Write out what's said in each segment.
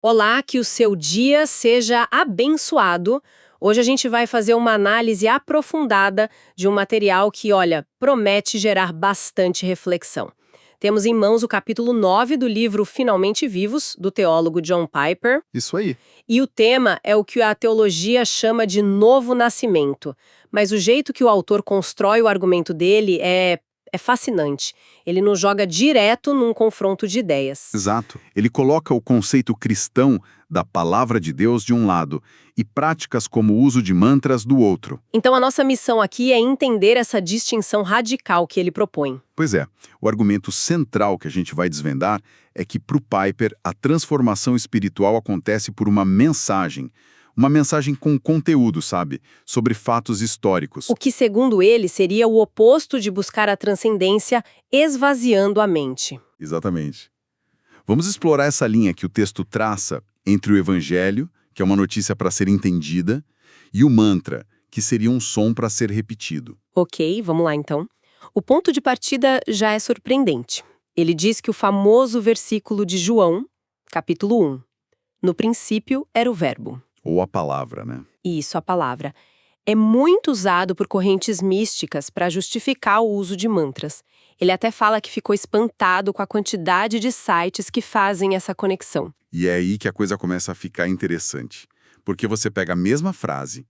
Olá, que o seu dia seja abençoado. Hoje a gente vai fazer uma análise aprofundada de um material que, olha, promete gerar bastante reflexão. Temos em mãos o capítulo 9 do livro Finalmente Vivos, do teólogo John Piper, Isso aí. e o tema é o que a teologia chama de novo nascimento. Mas o jeito que o autor constrói o argumento dele é fascinante. Ele nos joga direto num confronto de ideias. Exato. Ele coloca o conceito cristão da palavra de Deus de um lado e práticas como o uso de mantras do outro. Então a nossa missão aqui é entender essa distinção radical que ele propõe. Pois é, o argumento central que a gente vai desvendar é que, para o Piper, a transformação espiritual acontece por uma mensagem com conteúdo, sabe? Sobre fatos históricos. O que, segundo ele, seria o oposto de buscar a transcendência esvaziando a mente. Exatamente. Vamos explorar essa linha que o texto traça entre o evangelho, que é uma notícia para ser entendida, e o mantra, que seria um som para ser repetido. Ok, vamos lá então. O ponto de partida já é surpreendente. Ele diz que o famoso versículo de João, capítulo 1, no princípio era o verbo. Ou a palavra, né? Isso, a palavra. É muito usado por correntes místicas para justificar o uso de mantras. Ele até fala que ficou espantado com a quantidade de sites que fazem essa conexão. E é aí que a coisa começa a ficar interessante. Porque você pega a mesma frase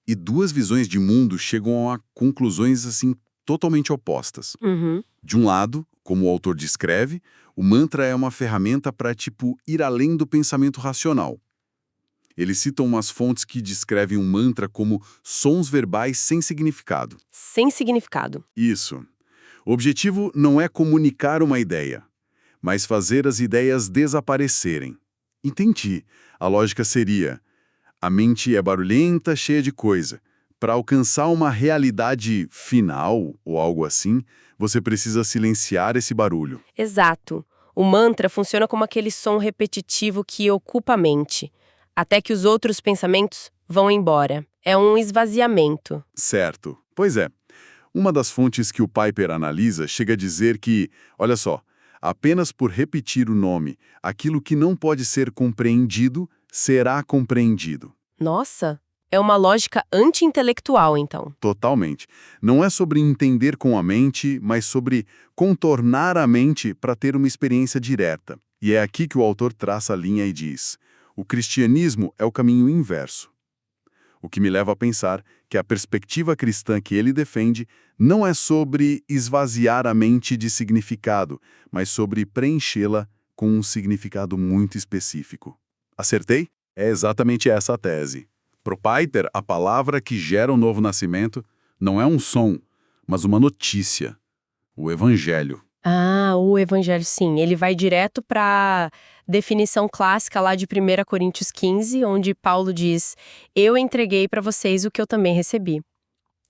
e duas visões de mundo chegam a conclusões, assim, totalmente opostas. Uhum. De um lado, como o autor descreve, o mantra é uma ferramenta para, ir além do pensamento racional. Eles citam umas fontes que descrevem um mantra como sons verbais sem significado. Sem significado. Isso. O objetivo não é comunicar uma ideia, mas fazer as ideias desaparecerem. Entendi. A lógica seria: a mente é barulhenta, cheia de coisa. Para alcançar uma realidade final, ou algo assim, você precisa silenciar esse barulho. Exato. O mantra funciona como aquele som repetitivo que ocupa a mente, até que os outros pensamentos vão embora. É um esvaziamento. Certo. Pois é. Uma das fontes que o Piper analisa chega a dizer que, olha só, apenas por repetir o nome, aquilo que não pode ser compreendido, será compreendido. Nossa, é uma lógica anti-intelectual, então. Totalmente. Não é sobre entender com a mente, mas sobre contornar a mente para ter uma experiência direta. E é aqui que o autor traça a linha e diz: o cristianismo é o caminho inverso. O que me leva a pensar que a perspectiva cristã que ele defende não é sobre esvaziar a mente de significado, mas sobre preenchê-la com um significado muito específico. Acertei? É exatamente essa a tese. Pro Piper, a palavra que gera o novo nascimento não é um som, mas uma notícia. O Evangelho. Ah, o evangelho, sim. Ele vai direto para a definição clássica lá de 1 Coríntios 15, onde Paulo diz: eu entreguei para vocês o que eu também recebi.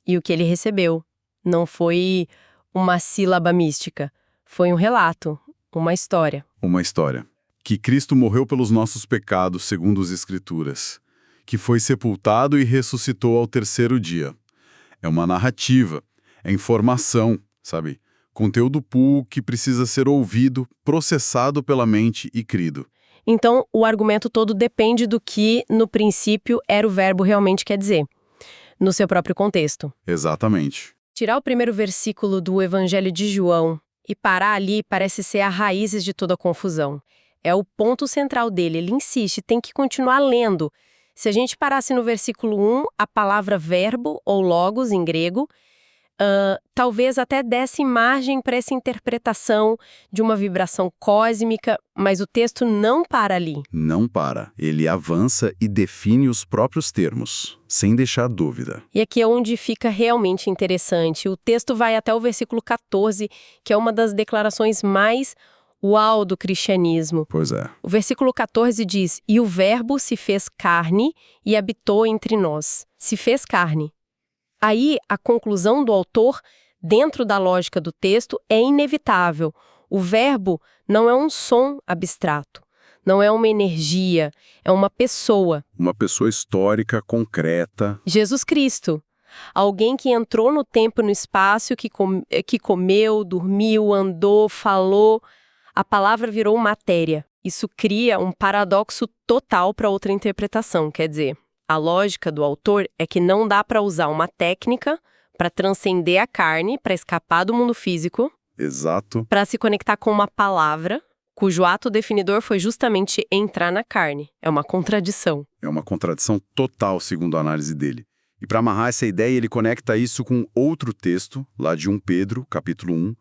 E o que ele recebeu não foi uma sílaba mística, foi um relato, uma história. Uma história. Que Cristo morreu pelos nossos pecados, segundo as Escrituras. Que foi sepultado e ressuscitou ao terceiro dia. É uma narrativa, é informação, sabe? Conteúdo puro que precisa ser ouvido, processado pela mente e crido. Então, o argumento todo depende do que, no princípio, era o verbo realmente quer dizer, no seu próprio contexto. Exatamente. Tirar o primeiro versículo do Evangelho de João e parar ali parece ser a raiz de toda a confusão. É o ponto central dele, ele insiste, tem que continuar lendo. Se a gente parasse no versículo 1, a palavra verbo, ou logos em grego, talvez até desse margem para essa interpretação de uma vibração cósmica, mas o texto não para ali. Não para. Ele avança e define os próprios termos, sem deixar dúvida. E aqui é onde fica realmente interessante. O texto vai até o versículo 14, que é uma das declarações mais uau do cristianismo. Pois é. O versículo 14 diz: e o verbo se fez carne e habitou entre nós. Se fez carne. Aí, a conclusão do autor, dentro da lógica do texto, é inevitável. O verbo não é um som abstrato, não é uma energia, é uma pessoa. Uma pessoa histórica, concreta. Jesus Cristo. Alguém que entrou no tempo e no espaço, que comeu, dormiu, andou, falou. A palavra virou matéria. Isso cria um paradoxo total para outra interpretação, quer dizer, a lógica do autor é que não dá para usar uma técnica para transcender a carne, para escapar do mundo físico, Exato. para se conectar com uma palavra, cujo ato definidor foi justamente entrar na carne. É uma contradição. É uma contradição total, segundo a análise dele. E para amarrar essa ideia, ele conecta isso com outro texto, lá de 1 Pedro, capítulo 1,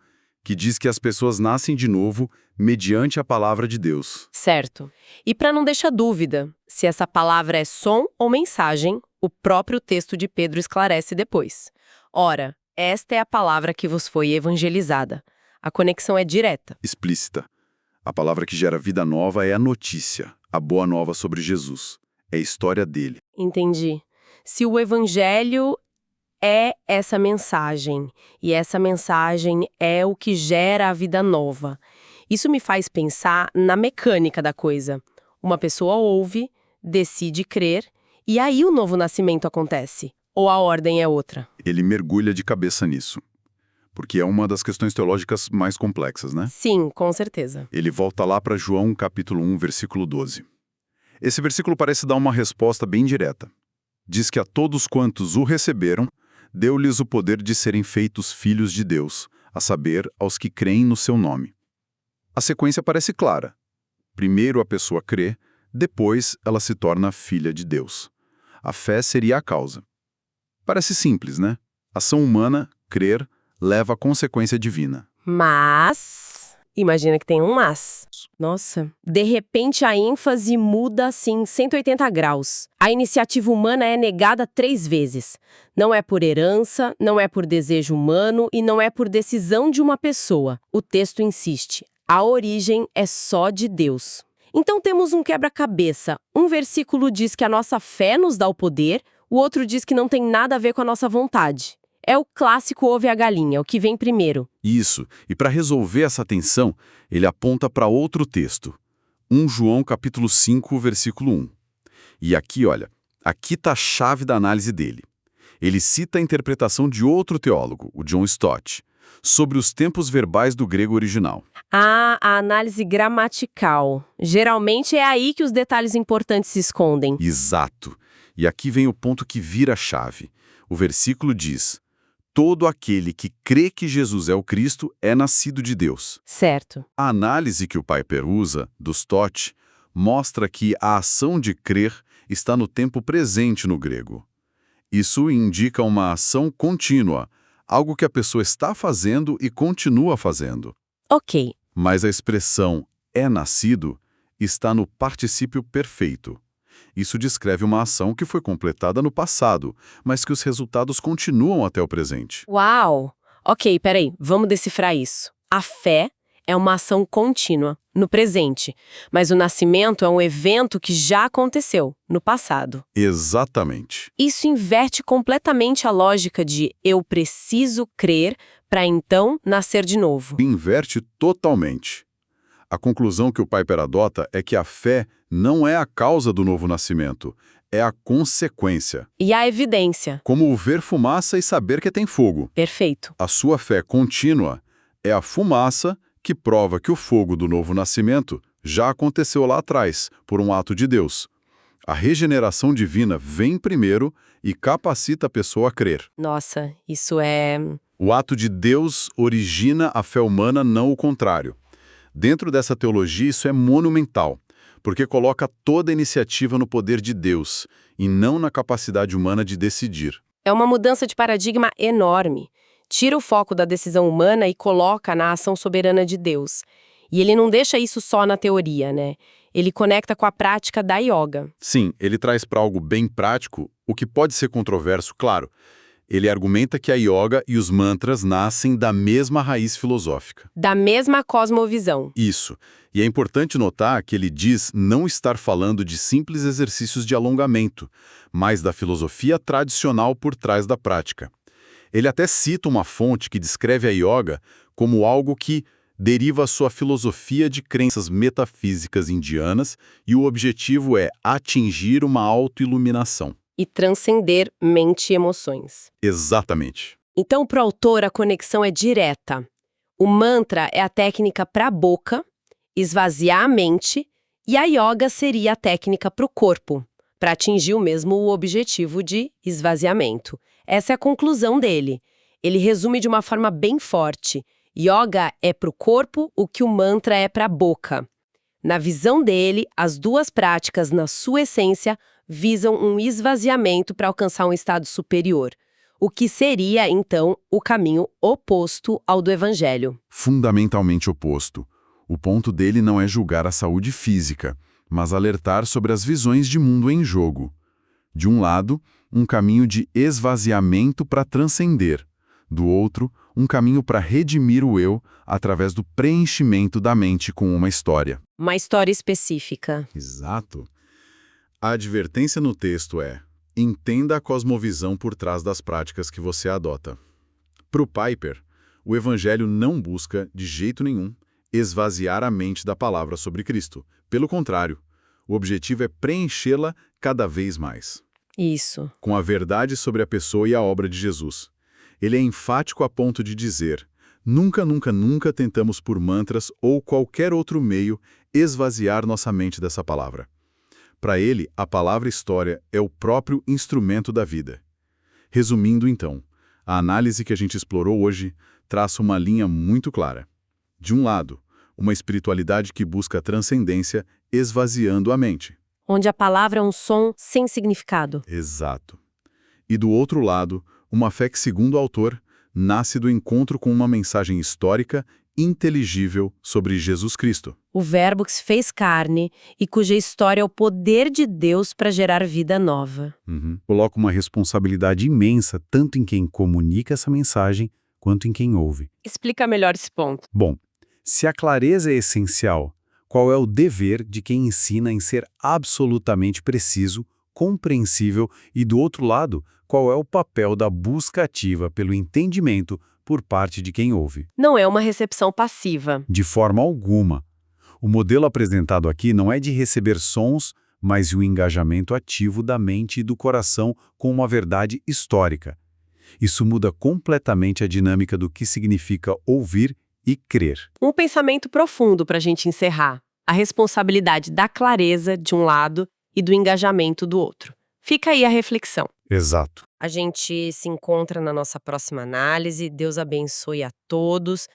que diz que as pessoas nascem de novo mediante a palavra de Deus. Certo. E para não deixar dúvida se essa palavra é som ou mensagem, o próprio texto de Pedro esclarece depois. Ora, esta é a palavra que vos foi evangelizada. A conexão é direta. Explícita. A palavra que gera vida nova é a notícia, a boa nova sobre Jesus. É a história dele. Entendi. Se o evangelho é essa mensagem, e essa mensagem é o que gera a vida nova, isso me faz pensar na mecânica da coisa. Uma pessoa ouve, decide crer, e aí o novo nascimento acontece. Ou a ordem é outra? Ele mergulha de cabeça nisso, porque é uma das questões teológicas mais complexas, né? Sim, com certeza. Ele volta lá para João, capítulo 1, versículo 12. Esse versículo parece dar uma resposta bem direta. Diz que a todos quantos o receberam, deu-lhes o poder de serem feitos filhos de Deus, a saber, aos que creem no seu nome. A sequência parece clara. Primeiro a pessoa crê, depois ela se torna filha de Deus. A fé seria a causa. Parece simples, né? Ação humana, crer, leva a consequência divina. Mas, imagina que tem um mas. Nossa, de repente a ênfase muda assim 180 graus. A iniciativa humana é negada 3 vezes. Não é por herança, não é por desejo humano e não é por decisão de uma pessoa. O texto insiste, a origem é só de Deus. Então temos um quebra-cabeça. Um versículo diz que a nossa fé nos dá o poder, o outro diz que não tem nada a ver com a nossa vontade. É o clássico ovo e a galinha, o que vem primeiro. Isso, e para resolver essa tensão, ele aponta para outro texto. 1 João capítulo 5, versículo 1. E aqui, olha, aqui está a chave da análise dele. Ele cita a interpretação de outro teólogo, o John Stott, sobre os tempos verbais do grego original. Ah, a análise gramatical. Geralmente é aí que os detalhes importantes se escondem. Exato. E aqui vem o ponto que vira a chave. O versículo diz: todo aquele que crê que Jesus é o Cristo é nascido de Deus. Certo. A análise que o Piper usa, do Stott, mostra que a ação de crer está no tempo presente no grego. Isso indica uma ação contínua, algo que a pessoa está fazendo e continua fazendo. Ok. Mas a expressão é nascido está no particípio perfeito. Isso descreve uma ação que foi completada no passado, mas que os resultados continuam até o presente. Uau! Ok, peraí, vamos decifrar isso. A fé é uma ação contínua, no presente, mas o nascimento é um evento que já aconteceu, no passado. Exatamente. Isso inverte completamente a lógica de eu preciso crer para então nascer de novo. Inverte totalmente. A conclusão que o Piper adota é que a fé não é a causa do novo nascimento, é a consequência. E a evidência. Como o ver fumaça e saber que tem fogo. Perfeito. A sua fé contínua é a fumaça que prova que o fogo do novo nascimento já aconteceu lá atrás, por um ato de Deus. A regeneração divina vem primeiro e capacita a pessoa a crer. Nossa, isso é... O ato de Deus origina a fé humana, não o contrário. Dentro dessa teologia, isso é monumental, porque coloca toda a iniciativa no poder de Deus e não na capacidade humana de decidir. É uma mudança de paradigma enorme. Tira o foco da decisão humana e coloca na ação soberana de Deus. E ele não deixa isso só na teoria, né? Ele conecta com a prática da yoga. Sim, ele traz para algo bem prático, o que pode ser controverso, claro. Ele argumenta que a yoga e os mantras nascem da mesma raiz filosófica. Da mesma cosmovisão. Isso. E é importante notar que ele diz não estar falando de simples exercícios de alongamento, mas da filosofia tradicional por trás da prática. Ele até cita uma fonte que descreve a yoga como algo que deriva sua filosofia de crenças metafísicas indianas e o objetivo é atingir uma autoiluminação. E transcender mente e emoções. Exatamente. Então, para o autor, a conexão é direta. O mantra é a técnica para a boca, esvaziar a mente E a yoga seria a técnica para o corpo, para atingir o mesmo objetivo de esvaziamento. Essa é a conclusão dele. Ele resume de uma forma bem forte. Yoga é para o corpo o que o mantra é para a boca. Na visão dele, as duas práticas, na sua essência, visam um esvaziamento para alcançar um estado superior, o que seria, então, o caminho oposto ao do Evangelho. Fundamentalmente oposto. O ponto dele não é julgar a saúde física, mas alertar sobre as visões de mundo em jogo. De um lado, um caminho de esvaziamento para transcender. Do outro, um caminho para redimir o eu através do preenchimento da mente com uma história. Uma história específica. Exato. A advertência no texto é: entenda a cosmovisão por trás das práticas que você adota. Para o Piper, o Evangelho não busca, de jeito nenhum, esvaziar a mente da palavra sobre Cristo. Pelo contrário, o objetivo é preenchê-la cada vez mais. Isso. Com a verdade sobre a pessoa e a obra de Jesus. Ele é enfático a ponto de dizer: nunca, nunca, nunca tentamos por mantras ou qualquer outro meio esvaziar nossa mente dessa palavra. Para ele, a palavra história é o próprio instrumento da vida. Resumindo, então, a análise que a gente explorou hoje traça uma linha muito clara. De um lado, uma espiritualidade que busca a transcendência esvaziando a mente. Onde a palavra é um som sem significado. Exato. E do outro lado, uma fé que, segundo o autor, nasce do encontro com uma mensagem histórica inteligível sobre Jesus Cristo. O Verbo que se fez carne e cuja história é o poder de Deus para gerar vida nova. Coloca uma responsabilidade imensa tanto em quem comunica essa mensagem quanto em quem ouve. Explica melhor esse ponto. Bom, se a clareza é essencial, qual é o dever de quem ensina em ser absolutamente preciso, compreensível e, do outro lado, qual é o papel da busca ativa pelo entendimento por parte de quem ouve? Não é uma recepção passiva. De forma alguma. O modelo apresentado aqui não é de receber sons, mas de um engajamento ativo da mente e do coração com uma verdade histórica. Isso muda completamente a dinâmica do que significa ouvir e crer. Um pensamento profundo para a gente encerrar. A responsabilidade da clareza, de um lado, e do engajamento do outro. Fica aí a reflexão. Exato. A gente se encontra na nossa próxima análise. Deus abençoe a todos.